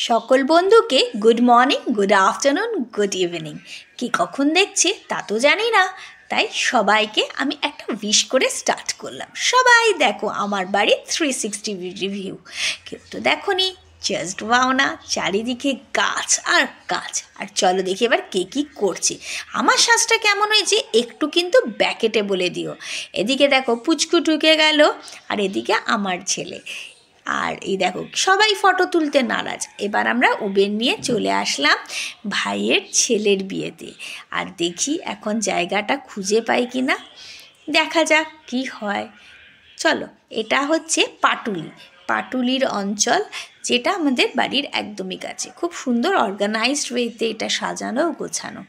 সকল বন্ধুকে good morning, good afternoon, good evening. কি কখন দেখছে তা তো জানি না, তাই সবাইকে আমি একটা উইশ করে স্টার্ট করলাম। সবাই দেখো আমার বাড়ির 360 রিভিউ। কেউ তো দেখো নি, জাস্ট ওয়াও না, চারিদিকে গাছ আর গাছ। আর চলো দেখি এবার কে কী করছে। আমার শ্বাসটা কেমন হয়েছে একটু কিন্তু ব্যাকেটে বলে দিও। এদিকে দেখো পুচকু ঢুকে গেল, আর এদিকে আমার ছেলে। আর এই দেখো সবাই ফটো তুলতে নারাজ। এবার আমরা উবের নিয়ে চলে আসলাম ভাইয়ের ছেলের বিয়েতে। আর দেখি এখন জায়গাটা খুঁজে পাই কি না, দেখা যাক কি হয়। চলো, এটা হচ্ছে পাটুলির অঞ্চল, যেটা আমাদের বাড়ির একদমই কাছে। খুব সুন্দর অর্গানাইজড ওয়েতে এটা সাজানো গোছানো।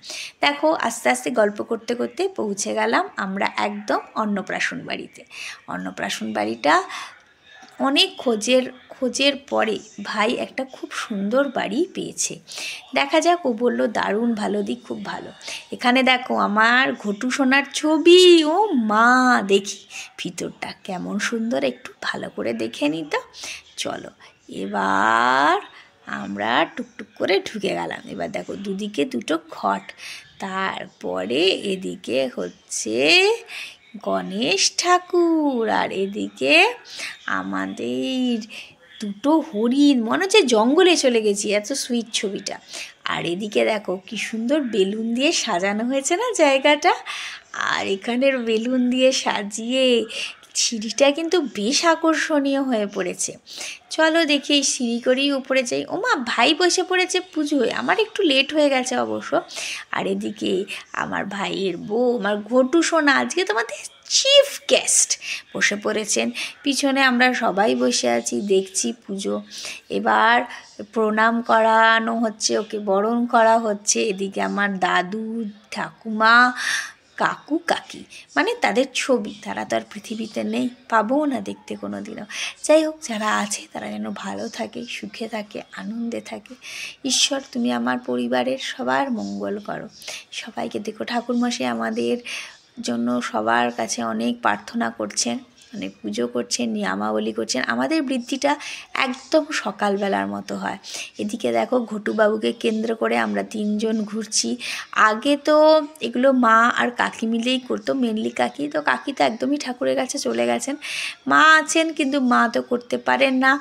দেখো আস্তে আস্তে গল্প করতে করতে পৌঁছে গেলাম আমরা একদম অন্নপ্রাশন বাড়িতে। অন্নপ্রাশন বাড়িটা অনেক খোঁজের পরে ভাই একটা খুব সুন্দর বাড়ি পেয়েছে। দেখা যাক, ও বললো দারুণ ভালো দিক, খুব ভালো। এখানে দেখো আমার ঘটু সোনার ছবি। ও মা, দেখি ভিতরটা কেমন সুন্দর, একটু ভালো করে দেখে নিই তো। চলো এবার আমরা টুকটুক করে ঢুকে গেলাম। এবার দেখো দুদিকে দুটো ঘট, তারপরে এদিকে হচ্ছে গণেশ ঠাকুর, আর এদিকে আমাদের দুটো হরিণ, মনে হচ্ছে জঙ্গলে চলে গেছি, এত সুইট ছবিটা। আর এদিকে দেখো কি সুন্দর বেলুন দিয়ে সাজানো হয়েছে না জায়গাটা। আর এখানের বেলুন দিয়ে সাজিয়ে সিঁড়িটা কিন্তু বেশ আকর্ষণীয় হয়ে পড়েছে। চলো দেখি এই সিঁড়ি করেই উপরে যাই। ওমা, ভাই বসে পড়েছে পুজোয়, আমার একটু লেট হয়ে গেছে অবশ্য। আর এদিকে আমার ভাইয়ের বউ, আমার ঘটু সোনা, আজকে তোমাদের চিফ গেস্ট বসে পড়েছেন। পিছনে আমরা সবাই বসে আছি, দেখছি পুজো। এবার প্রণাম করানো হচ্ছে, ওকে বরণ করা হচ্ছে। এদিকে আমার দাদু, ঠাকুমা, কাকু, কাকি, মানে তাদের ছবি। তারা তো আর পৃথিবীতে নেই, পাবো না দেখতে কোনো দিনও। যাই হোক, যারা আছে তারা যেন ভালো থাকে, সুখে থাকে, আনন্দে থাকে। ঈশ্বর, তুমি আমার পরিবারের সবার মঙ্গল করো। সবাইকে দেখো, ঠাকুরমশাই আমাদের জন্য সবার কাছে অনেক প্রার্থনা করছেন, অনেক পুজো করছেন, নিয়মাবলী করছেন। আমাদের বৃদ্ধিটা একদম সকালবেলার মতো হয়। এদিকে দেখো ঘটুবাবুকে কেন্দ্র করে আমরা তিনজন ঘুরছি। আগে তো এগুলো মা আর কাকি মিলেই করতো, মেনলি কাকি। তো কাকি তো একদমই ঠাকুরের কাছে চলে গেছেন, মা আছেন কিন্তু মা তো করতে পারেন না।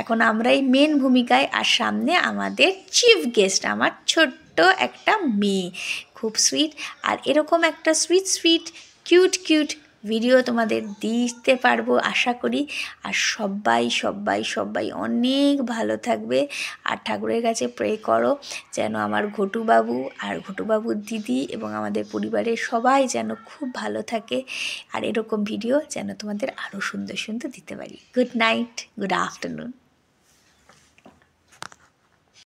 এখন আমরাই মেন ভূমিকায়। আর সামনে আমাদের চিফ গেস্ট, আমার ছোট্ট একটা মেয়ে, খুব সুইট। আর এরকম একটা সুইট কিউট ভিডিও তোমাদের দিতে পারবো আশা করি। আর সবাই অনেক ভালো থাকবে। আর ঠাকুরের কাছে প্রে করো যেন আমার ঘটুবাবু আর ঘটুবাবুর দিদি এবং আমাদের পরিবারের সবাই যেন খুব ভালো থাকে। আর এরকম ভিডিও যেন তোমাদের আরও সুন্দর দিতে পারি। Good night, good afternoon.